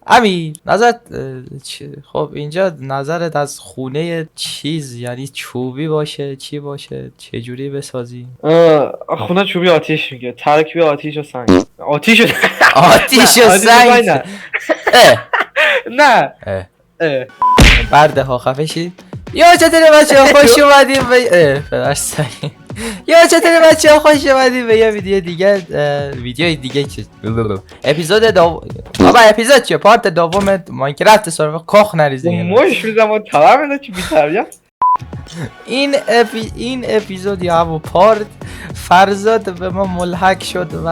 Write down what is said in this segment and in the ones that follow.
امیر نظرت خب اینجا نظرت از خونه چیز یعنی چوبی باشه چی باشه چه جوری بسازی؟ خونه چوبی آتیش میگه، ترکیبی آتیش و سنگ. آتیش و آتیش و سنگ. نه اه نه اه اه. برده ها خفه شید. یا چطوره بچه ها خوش اومدیم به پدر سعی. یا چطوره بچه ها خوش اومدیم به یه ویدیو دیگه. ویدیو دیگه چیز اپیزود دوم. بابا اپیزود چیه؟ پارت دوم ماینکرافت سرور کاخ نریزیم. موش میزم و تمام اینا چی بی‌تربیت. این اپیزود یا همون پارت فرزاد به ما ملحق شد و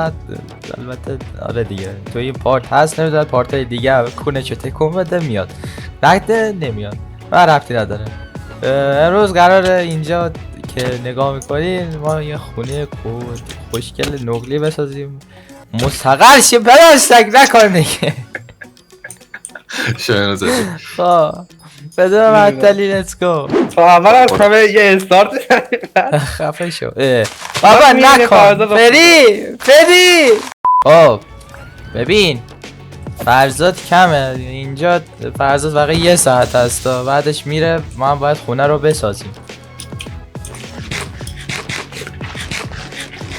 البته آره دیگه تو این پارت هست نمیدونم پارت های دیگه کونه چه تکون بده میاد نقده نمیاد من ربطی نداره. امروز قراره اینجا که نگاه میکنین ما یه خونه خوشگل نقلی بسازیم مستقر شه پدرسک نکنه دیگه. شاید زدی. خب بدون معطلی لیتس گو. تا اول از همه یه استارت خفه شو بابا نکن فری. خب ببین فرزاد کمه اینجا، فرزاد فقط یه ساعت هست و بعدش میره ما هم باید خونه رو بسازیم.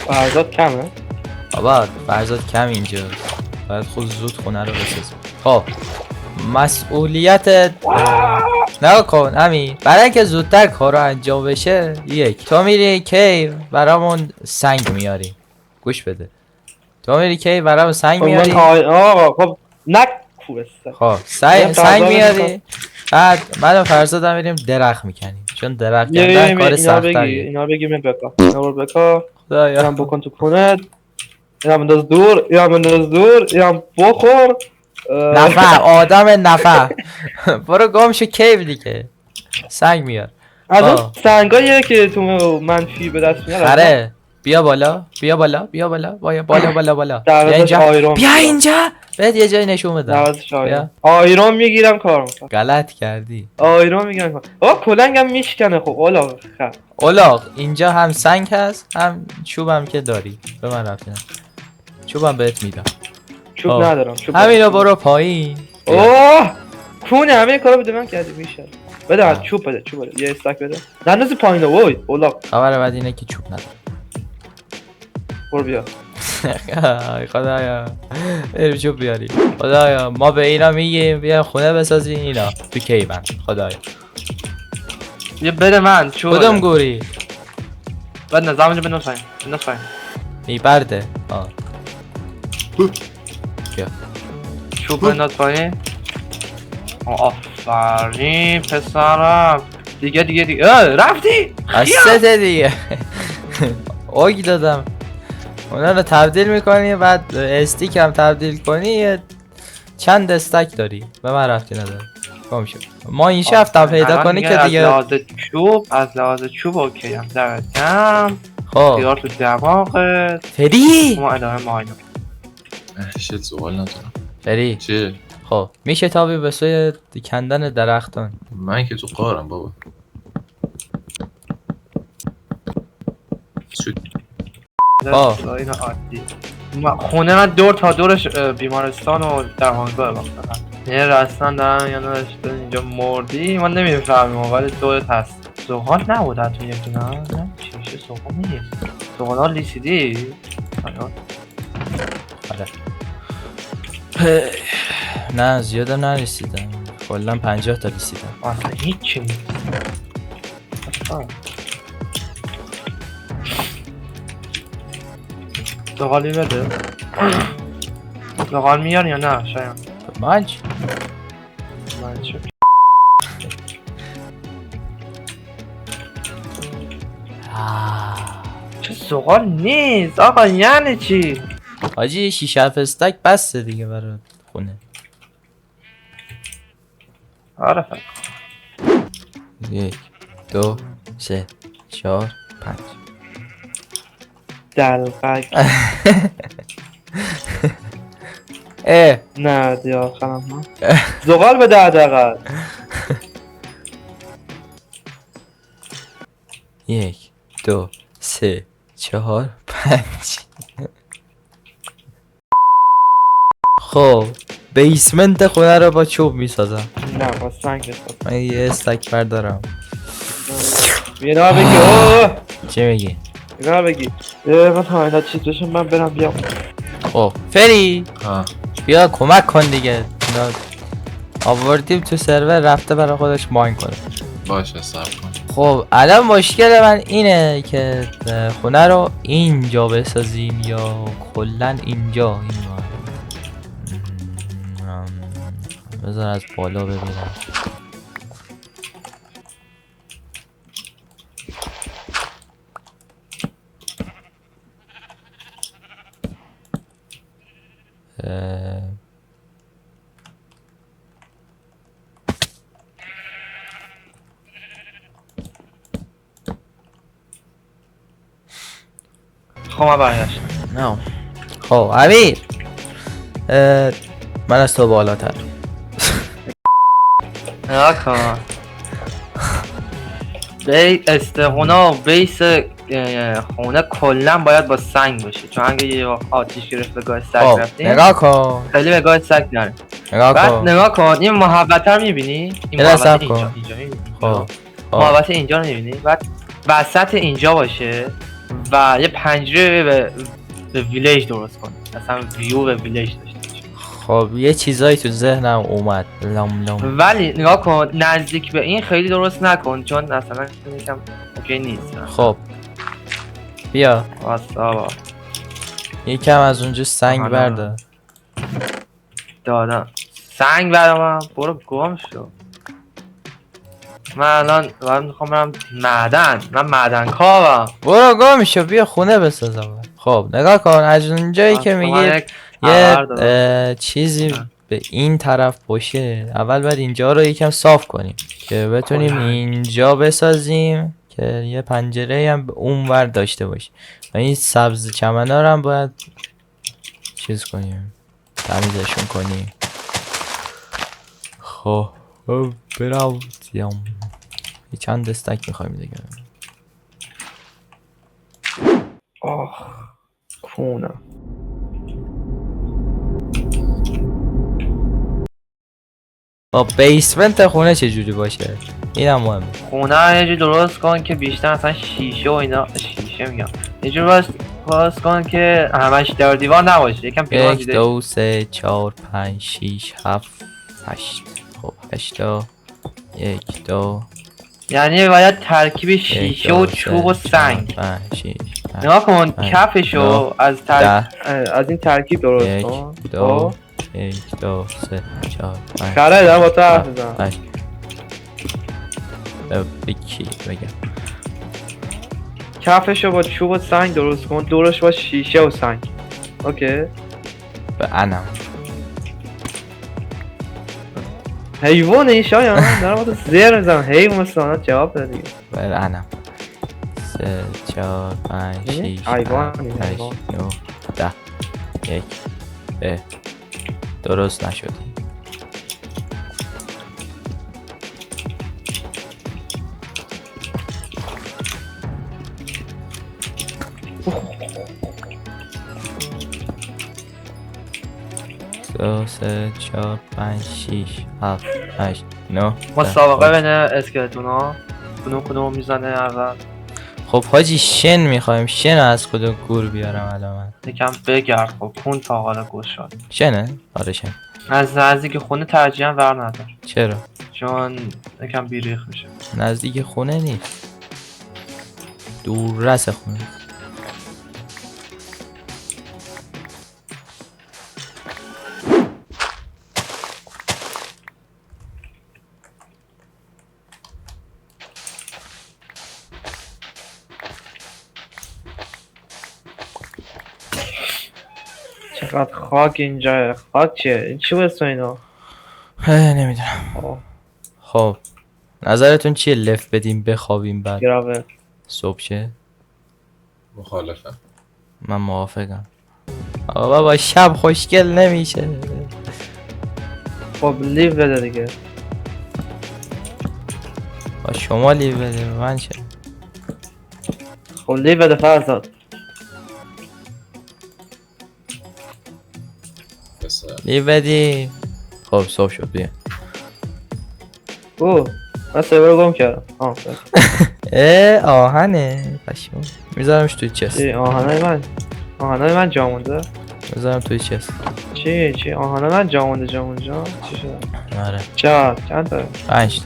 فرزاد کمه. بابا فرزاد کم اینجا باید خود زود خونه رو بسازیم. خب مسئولیت نگاه کن امیر برای اینکه زودتر کارو انجام بشه یک تو میری کی برامون سنگ میاری گوش بده تو میری کی برامون سنگ میاری خب نک کوسته. خب سنگ میاری بعد من و فرزاد میریم درخت میکنیم چون درخت کندن کار سخت‌تریه. اینا بگی من بکا اینا برو بکا خدایا اینم بکن تو کنت اینم بنداز دور اینم بنداز دور اینم بخور. نفع آدم نفع برو گم شو کیف دیگه سنگ میار. از اون سنگاییه که تو منفی به دست میاد. آره بیا بالا بیا بالا بیا بالا بالا بیا اینجا بیا اینجا بهت یه جای نشون بدم. آیرون میگیرم کار میکنم. غلط کردی آیرون میگیرم کار. آقا کلنگم میشکنه. خب اولاغ اینجا هم سنگ هست هم چوبم که داری به من رفتی چوبم بهت میدم. چوب ندارم. همینو برو پایین. اوه کونه همه کارو بده من کردی میشه. بده چوب بده یه استاک بده ننداز پایین. وای اولاغ خبر بعد اینه که چوب نداره. برو بیا. خدایا بریم چوب بیاری. خدایا ما به اینا میگیم بیا خونه بسازین اینا تو کیون. خدایا یه بده من چوب. کدوم گوری بعد نظام اینجا بنداز پایین میبرده بیا چوب بنداز پایین. آفرین پسرم. دیگه رفتی استه دیگه. اوگ دادم اونا رو تبدیل میکنی بعد استیک هم تبدیل کنی چند استک داری به من رفتی نداره. گم شد ما این شفتم پیدا کنی که دیگه از لحاظ چوب اوکی هم دردم. خب خیار تو دماغت فری ما ادامه ماینو. شت سوال ندارم. فری چیه؟ خب میشه تابی به سوی کندن درختان. من که تو قارم بابا. اینا عادی. خونه من دور تا دورش بیمارستان و درمانگاه وقتا یه رستن دارن یا نشده اینجا مردی من نمیفهمیم ولی دورت هست. سوغال نبود حتون یکی نه چیشه سوغال نیست. سوغال ها لیسیدی؟ آره نه زیاده نرسیدم کلا 50 تا رسیدم اصلا هیچی نیست. سوغالی بده. سوغال میار یا نه شاید منچ چه سوغال نیست آقا یعنی چی؟ حاجی 6 استک بسته دیگه برای خونه. آره فکر 1 2 3 4 5 دلقک. نه دی آخرم ها زغال به دقیقا. 1 2 3 4 5 خب بیسمنت خونه رو با چوب میسازم. نه با سنگ بساز. من یه استک بردارم. اینا بگی اوه چی میگی؟ اینا بگی من تا اینا چیز بشم من برم بیام. خب فری ها بیا کمک کن دیگه. اینا آوردیم تو سرور رفته برای خودش ماین کنه. باشه صبر کن. خب الان مشکل من اینه که خونه رو اینجا بسازیم یا کلا اینجا این بذار از بالا ببینم. خب من برگشتم. نه خب امیر من از تو بالاتر. نگاه کن خونه بیس خونه کلا باید با سنگ باشه، چون اگه یه وقت آتیش گرفت به گاه سگ خب رفتیم نگاه کن خیلی به گاه سگ نره. نگاه بعد کن. نگاه کن این محبت رو میبینی؟ این یه لحظه محبت صبر کن. اینجا میبینی؟ خب محبت اینجا رو میبینی؟ بعد وسط اینجا باشه و یه پنجره به ویلیج درست کن، مثلا ویو به ویلیج داشته باشه. خب یه چیزایی تو ذهنم اومد لام لام. ولی نگاه کن نزدیک به این خیلی درست نکن چون مثلا یکم اوکی نیست. خب بیا واسه با یکم از اونجا سنگ آها، بردار. دادم سنگ برام برو گم شو. من الان میخوام برم من معدن کارم. برو گم شو بیا خونه بسازم. خب نگاه کن از اونجایی که میگه یه چیزی به این طرف باشه اول باید اینجا رو یکم صاف کنیم که بتونیم اینجا بسازیم که یه پنجره هم به اون ور داشته باشیم و این سبز چمنا رو هم باید چیز کنیم تمیزشون کنیم. خب برام یه چند دستک میخوایم دیگه. آه کونه با بیسمنت خونه چجوری باشه اینم مهمه. خونه یه جور درست کن که بیشتر مثلا شیشه و اینا شیشه میگم یه جور درست کن که همش در دیوار نباشه یکم پیران 1 2 3 4 5 6 7 8. خب 8 تا 1 2 یعنی باید ترکیب شیشه و چوب و سنگ. 5 6 نگاه کن کفشو از این ترکیب درست کن. 1 2 1 2 3 4 5 خره دارم با تو حرف میزنم. بکی بگم کفشو با چوب و سنگ درست کن دورش با شیشه و سنگ. اوکی به انم حیوان این شایان دارم با تو زیر میزنم حیوان مثلا جواب دادی به انم 3 4 5 6 حیوان 8 9 10 1 درست نشدی. دو سه چهار 5 6 7 8 9. مسابقه بین اسکلتونا کدوم میزنه اول. خب حاجی شن میخوایم. شن از کدوم گور بیارم الان من یکم بگرد خب کون تا حالا گوش شد. شنه؟ آره شن. از نزدیک خونه ترجیحاً ور ندار چرا؟ چون یکم بیریخ میشه. نزدیک خونه نیست دور رس خونه. چقدر خاک اینجا. خاک چیه؟ این چی بسته اینا؟ نمیدونم. خب نظرتون چیه لفت بدیم بخوابیم بعد گراوه صبح شه؟ مخالفم. من موافقم. آقا بابا شب خوشگل نمیشه. خب لیو بده دیگه. با شما لیو بده من چه؟ خب لیو بده فرزاد. بسه لیو بدی خب صبح شد بیا. اوه من سرور گم کردم. آهنه پشمام. میذارمش توی چست. آهنای من جا مونده. میذارم توی چست. چی آهنای من جا مونده چی شد؟ آره چند تا 5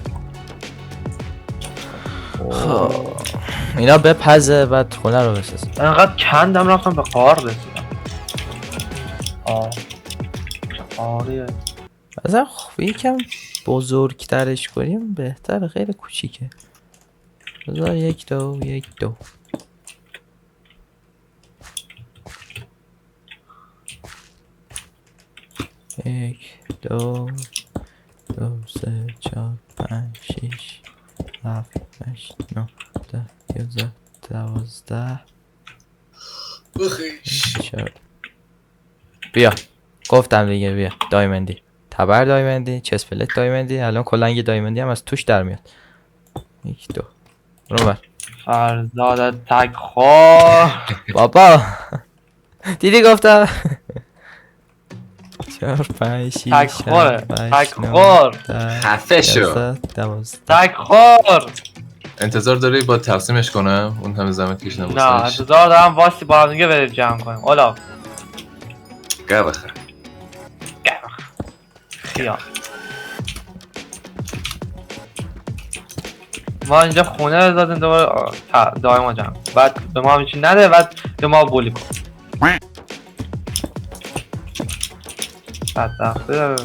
خب اینا بپزه بعد خونه رو بسازم. انقدر کندم رفتم به قار رسیدم. آره مثلا خب یکم بزرگترش کنیم بهتره، خیلی کوچیکه. بذار 1 2 1 2 1 2 2 3 4 5 6 7 8 9 10 11 12 بخیش. بیا گفتم دیگه بیا. دایمندی تبر دایمندی چسپلت دایمندی الان کلنگ دایمندی هم از توش در میاد. 1 2 برو بر فرزاد تک خور. بابا دیدی گفتم 4 5 6 تک خوره. 7 تک 8 9 خور. 10 خفه شو. 11 12 تک خور. انتظار داری با تقسیمش کنم اون همه زحمت کشیدم نه واسش. انتظار دارم واسه با هم دیگه بریم جمع کنیم. اولا بخیر. خیال ما اینجا خونه رو دادیم دوباره دائما جمع بعد به ما هیچی نده بعد به ما بولی کن. بدبخته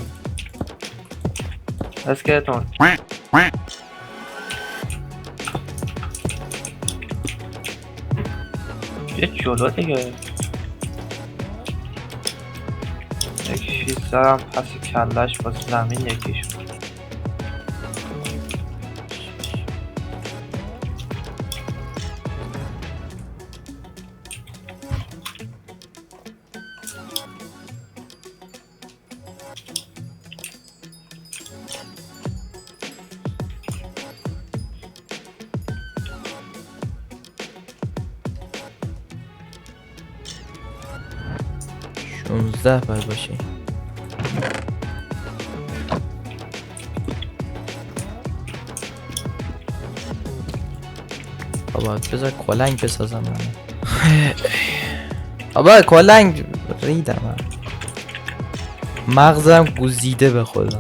اسکلتون. یه جلو دیگه یکی سرم پس کلش با زمین یکی شد. شونزده باید باشه. بابا بذار کلنگ بسازم من. بابا کلنگ ریدم من. مغزم گوزیده به خدا.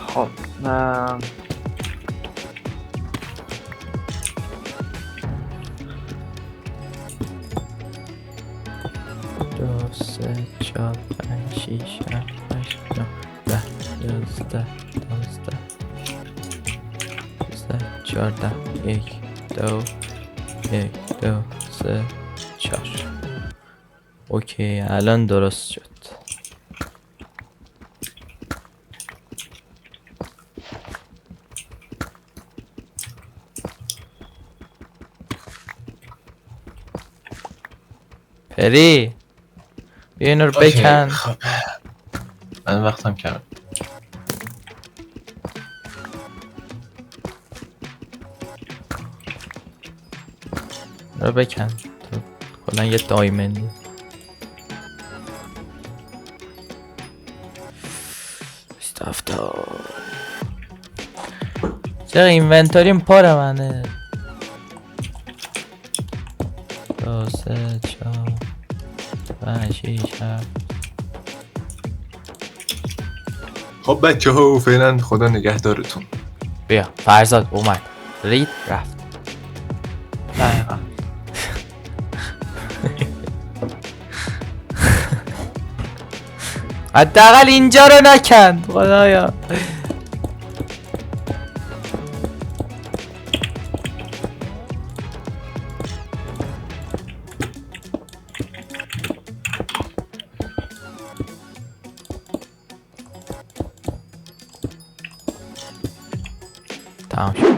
خب دو سه چهار پنج شیش هفت هشت نه ده یازده دوازده چهارده 1 2 1 2 3 4. اوکی الان درست شد. پری بیا اینو رو بکن. خب من وقتم کم. رو بکن تو کلا یه دایمندی. چرا اینونتاریم پاره منه. 2 3 4 5 6 7. خب بچه ها فعلا خدا نگهدارتون. بیا فرزاد اومد رید رفت. دقیقا حداقل اینجا رو نکند خدایا. تمام شد.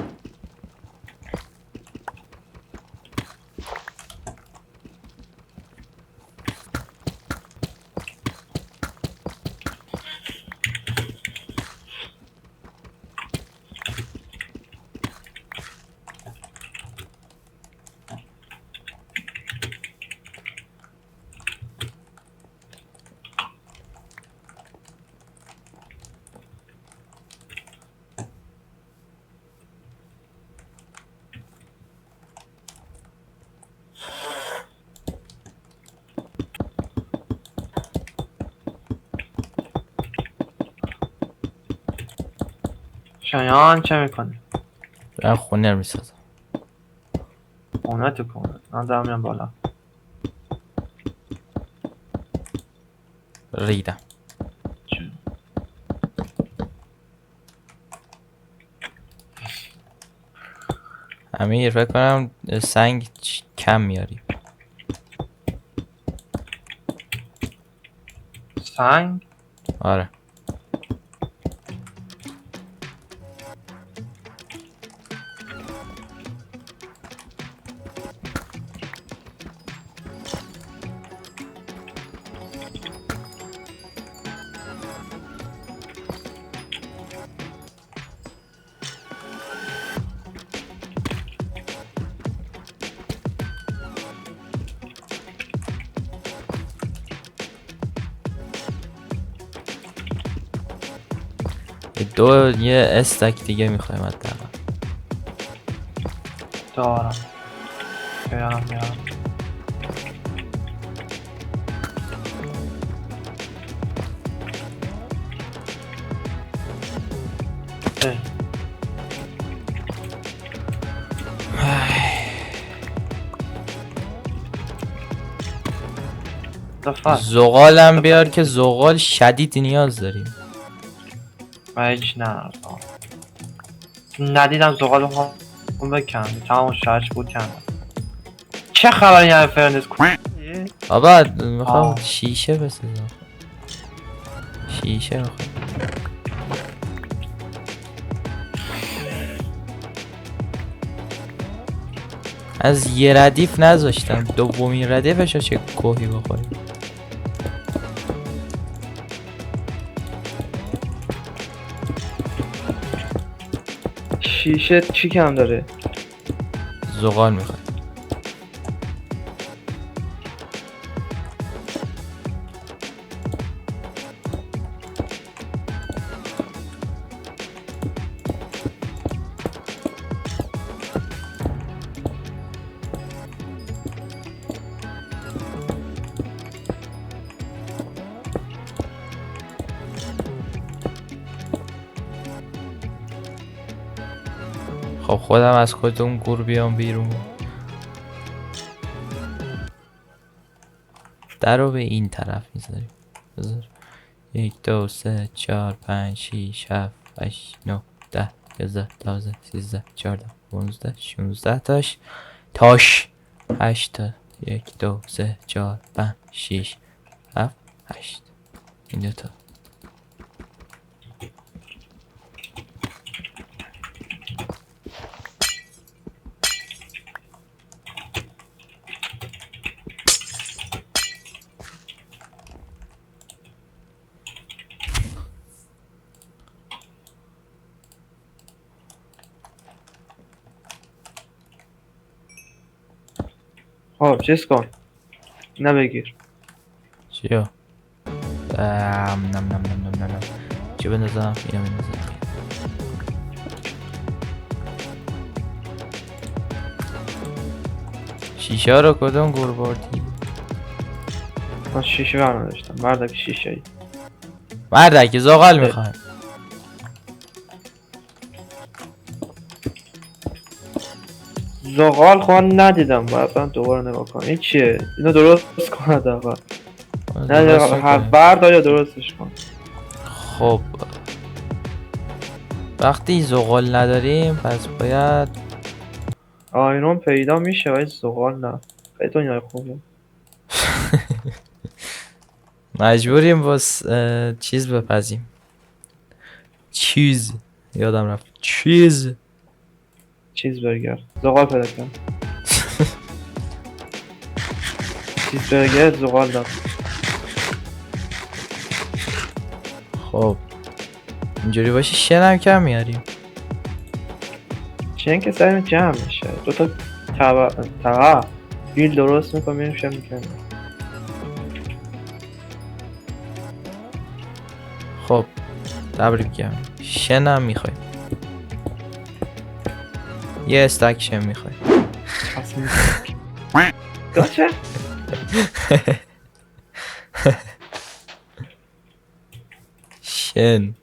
شایان چه میکنی؟ من خونه میسازم. خونه تو کنه من دارم میام بالا. ریدم. چون امیر فکر کنم سنگ کم میاری. سنگ آره. یه استک دیگه میخوایم حداقل. دارم بیارم. اه. دفعه زغالم بیار که زغال شدید نیاز داریم. من هیچ ندیدم زغال بخوام بکنم تمام شهرش بود کندم. چه خبری یعنی فرنس بابا میخوام آه. شیشه بسازم. شیشه میخوام. از یه ردیف نذاشتم دومین ردیفش رو چه گوهی بخوریم. شیشه چی کم داره؟ زغال میخوام. خب خودم از خودتون گور بیام بیرون. در رو به این طرف میذاریم. بذار 1 2 3 4 5 6 7 8 9 10 11 12 13 14 15 16 تاش 8 تا 1 2 3 4 5 6 7 8 این دوتا. خب چیز کن اینو بگیر. چیو؟ نم نم نم نم نم. چی بندازم؟ اینو بندازم. شیشه ها رو کدوم گور بردی؟ من شیشه برنامه داشتم بردک شیشه ای مردک زغال میخوایم. زغال خب من ندیدم باید من دوباره نگاه کنم. این چیه؟ اینو درست کن حداقل. نه هر بردار یا درستش کن. خب وقتی زغال نداریم پس باید آیرون پیدا میشه ولی زغال نه. خیلی دنیای خوبه. مجبوریم باز چیز بپزیم. چیز یادم رفت. چیز چیزبرگر زغال پیدا کن. چیزبرگر زغال داد. خب اینجوری باشه شنم کم میاریم. چین که سرین جمع میشه. دوتا بیل درست میکنم میریم شن میکنیم. خب تبریک گم شنم میخوایم. یه استک شن میخوایم. گاچه؟ شن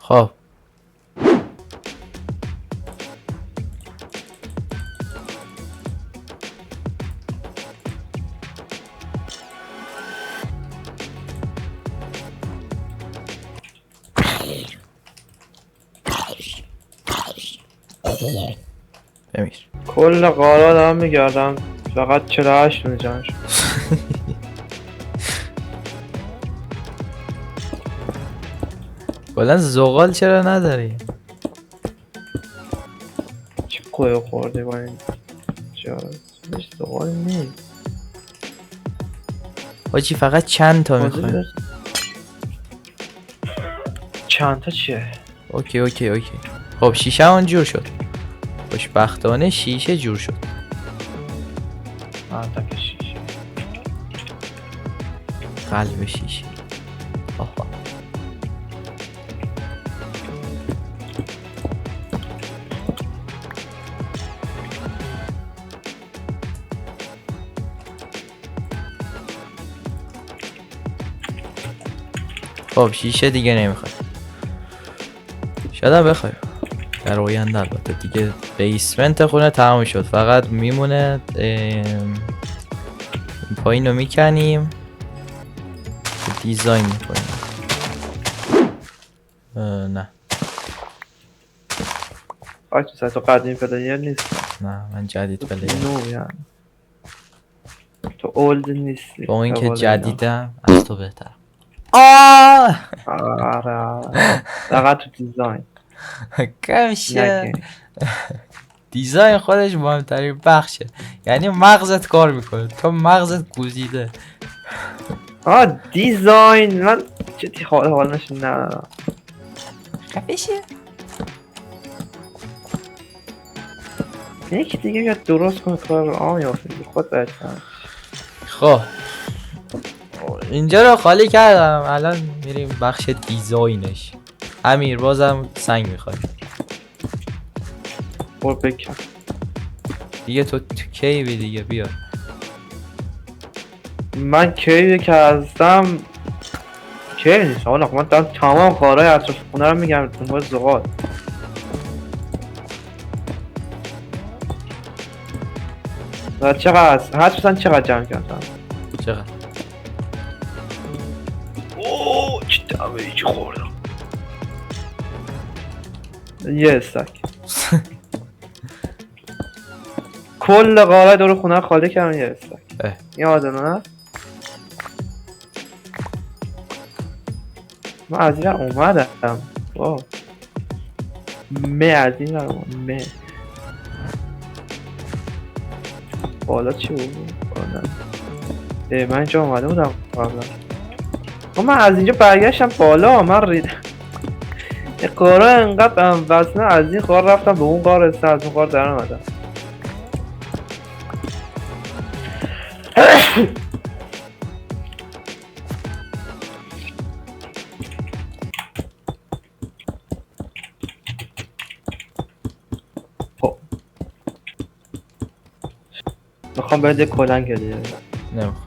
خب بمیر. کل قارا دارم میگردم فقط 48 دونه جمع شد. کلا زغال چرا نداری؟ چه کوه خوردی با این جا هیچ سوال نیست. حاجی فقط چند تا میخوای؟ چند تا چیه؟ اوکی خب شیشه اون جور شد. خوشبختانه شیشه جور شد. تک شیشه. قلب شیشه. آها. خب شیشه دیگه نمیخوای. شاید هم بخوای در آینده. البته دیگه بیسمنت خونه تمام شد، فقط میمونه این پایین رو میکنیم دیزاین میکنیم. نه آچه تو قدیم پلیر نیست. نه من جدید پلیر. نو یعنی تو اولد نیستی. با اینکه اول جدیدم از تو بهتر. آه آره فقط تو دیزاین کمشه. نگه. دیزاین خودش مهمترین بخشه، یعنی مغزت کار میکنه، تو مغزت گوزیده. دیزاین من چه حال نشون نه خفشه. یکی دیگه بیاد درست کنه کار رو میافته خود بهتر. خب اینجا رو خالی کردم، الان میریم بخش دیزاینش. امیر بازم سنگ میخوای؟ برو بکن دیگه تو کیوی دیگه بیا. من کیوی که هستم کیوی نیست آقا، من دارم تمام کارهای اطراف خونه رو میگم دنبال زغال. و چقدر هست؟ هست بسن چقدر جمع کردم؟ چقدر؟ اوه چه دمه چه خوردم. یه استک. کل قاره دور خونه خالی کردم یه استک. یادم هست؟ من از این اومدم. واو از این اومدم بالا چی بود؟ بالا من اینجا اومده بودم قبلا. من از اینجا برگشتم بالا. من ریدم یه قاره انقدر وزنه، از این قاره رفتم به اون قاره رسیدم، از اون قاره در اومدم. میخوام باید یه کلنگ دیگه نمیخوام.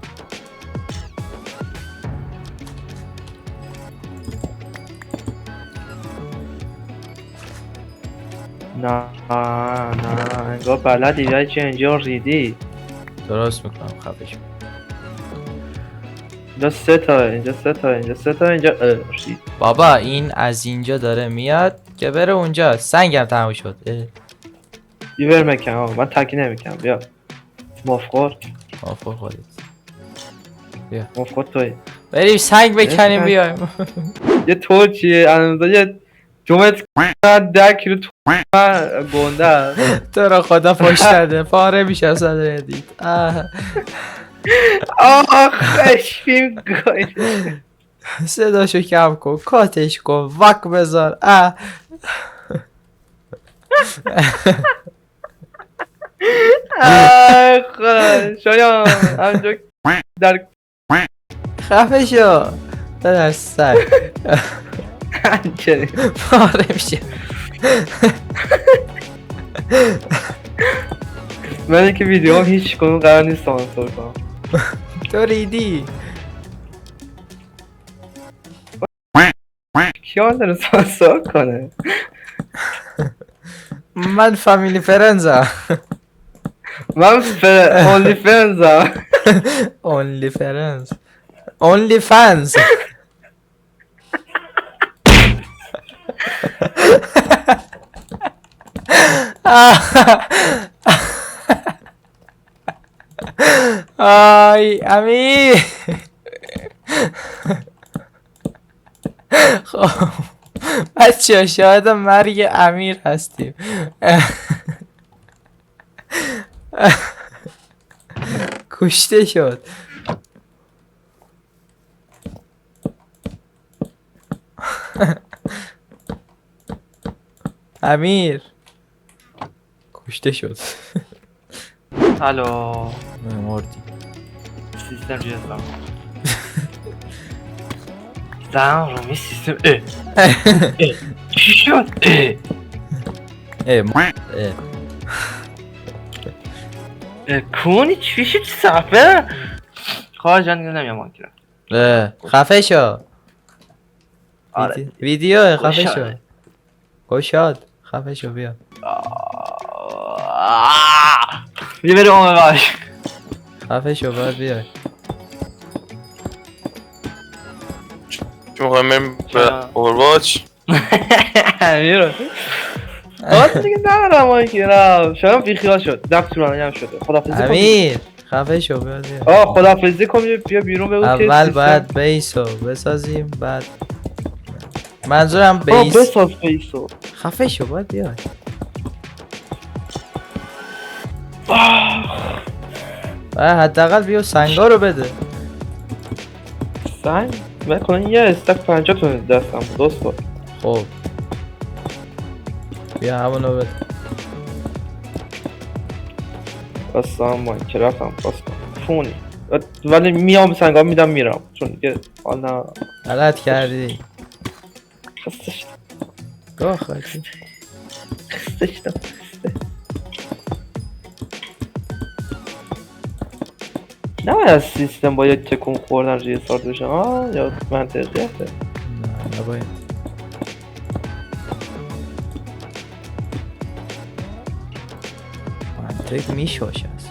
نه انگار بلدی ولی چه اینجا ریدی. درست میکنم خفش. اینجا سه تا اینجا سه تا اینجا سه تا اینجا رید. بابا این از اینجا داره میاد که بره اونجا. سنگم تموم شد. بیبر مکن آقا من تکی نمیکنم. بیا مفخور آفر خودت. مفخور توی بریم سنگ بکنیم بیایم. یه تورچیه اندازه یه 2 متر 10 کیلو گنده است. تو را خدا پشت داده پاره میشه صدر دید. خشمیم گوید صداشو کم کن، کاتش کن، وک بذار. خدا شاید همجا در خفه شو در سر همچنین پاره میشه. من که ویدیو هم هیچ کنون قرار نیست سانسور کنم. تو ریدی. خیال داره سانسور کنه. من فامیلی فرنزم. من اونلی فرنزم. اونلی فرنز، اونلی فنز. آی امیر. خب بچه شاید مرگ امیر هستیم. کشته شد. امیر کشته شد. الو مردی. سیستم جیز دارم. دارم رومی سیستم چی شد؟ کونی چی شد صفحه؟ خواه جان نمیام مانکی را خفه شو. آره ویدیو خفه شو. گشاد خفه شو بیا. بیا بریم اون باش. خفه شو باید بیا. چون میخوایم بریم به اوورواچ. میرو آره دیگه ندارم مایکی را. شاید بیخیال شد دفت طولانی هم شده. خدافزی کن. امیر خفه شو بیا بیا. آه خدافزی کن بیا بیرون بگو که اول سیستم. باید بیسو بسازیم بعد منظورم آه بیس. بساز بیسو. خفه شو باید بیا. حداقل بیا سنگا رو بده. سنگ بکنن یه استک 50 تا دستم دوست با. خب بیا همونو بده. اصلا من که رفتم پاس فونی ولی میام سنگا میدم میرم چون دیگه حال نه. غلط کردی. خسته شدم گاه خواهدی. خسته شدم. نباید از سیستم باید تکون خوردن ریستارت بشه ها یا منطقیته؟ نه نباید. منطق میشوش هست.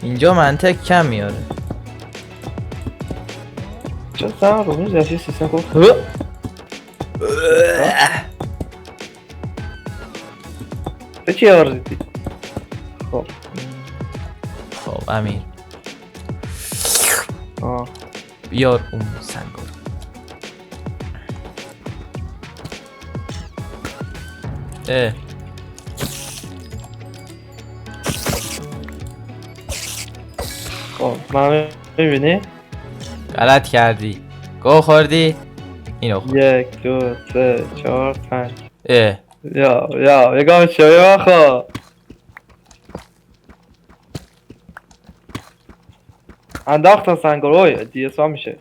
اینجا منطق کم میاره. چرا زن رو میز یه سیستم گفت به چی آوردی؟ خب خب امیر آه بیار اون سنگا رو. خب من میبینی؟ غلط کردی. گو خوردی. اینو خورد. 1 2 3 4 5 اه یا یه گام شوی بخوا انداختن سنگروی دیگه سا میشه.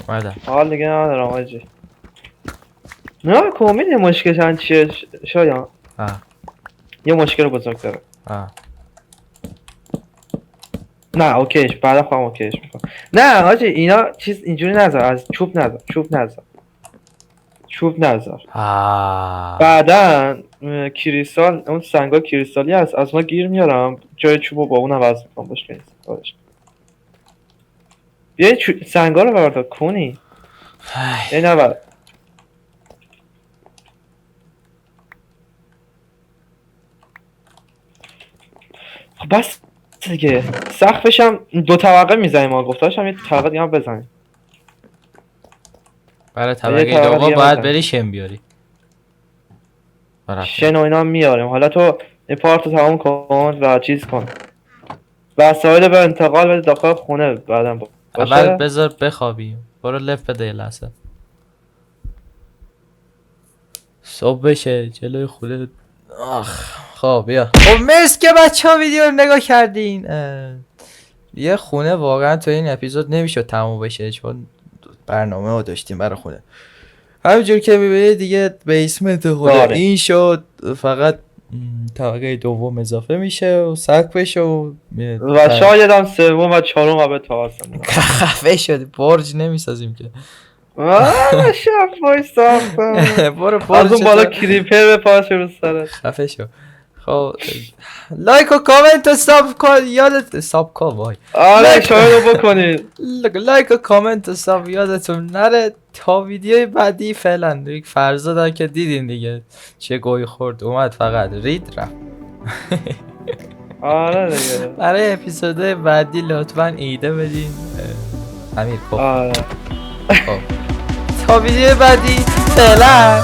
مردم حال دیگه ندارم آجی. نه کمیل یه مشکلش هم چیه شایان؟ یه مشکل بزرگ داره. نه اوکیش بعدا خواهم اوکیش میکنم. نه آجی اینا چیز اینجوری نذار از چوب نذار بعدا کریستال اون سنگا کریستالی هست از ما گیر میارم جای چوبو با اون عوض میکنم. باش نیست بیا سنگا رو بردا کنی این نبر. خب بس دیگه سقفش هم 2 طبقه میزنیم. ما گفتاشم یه طبقه دیگه هم بزنیم. برای طبقه دوم باید بری شن بیاری. شن و اینا میاریم. حالا تو این پارت رو تمام کن و چیز کن. وسایل به انتقال بده داخل خونه بعدم باشه. اول بذار بخوابیم. برو لف بده یه لحظه. صبح بشه جلوی خونه. خب بیا. خب مرسی که بچه ها ویدیو رو نگاه کردین. یه خونه واقعا تو این اپیزود نمیشد تموم بشه چون برنامه رو داشتیم برای خونه. همینجور که میبینید دیگه بیسمنت خونه این شد. فقط طبقه دوم اضافه میشه و سقفش و و شاید هم سوم و چهارم قبل تا آسمون. خفه شد برج نمیسازیم که شب وای ساختم. برو از اون برج بالا کریپر بپاشه رو سرت. خفه شو. خب لایک و کامنت و ساب کن یادت ساب کن وای آره شاید رو بکنید. لایک و کامنت و ساب یادتون نره تا ویدیوی بعدی فعلا یک فرزادن که دیدین دیگه چه گوی خورد اومد فقط رید رفت. آره دیگه. برای اپیزودهای بعدی لطفا ایده بدین امیر خب آره. تا ویدیو بعدی فعلا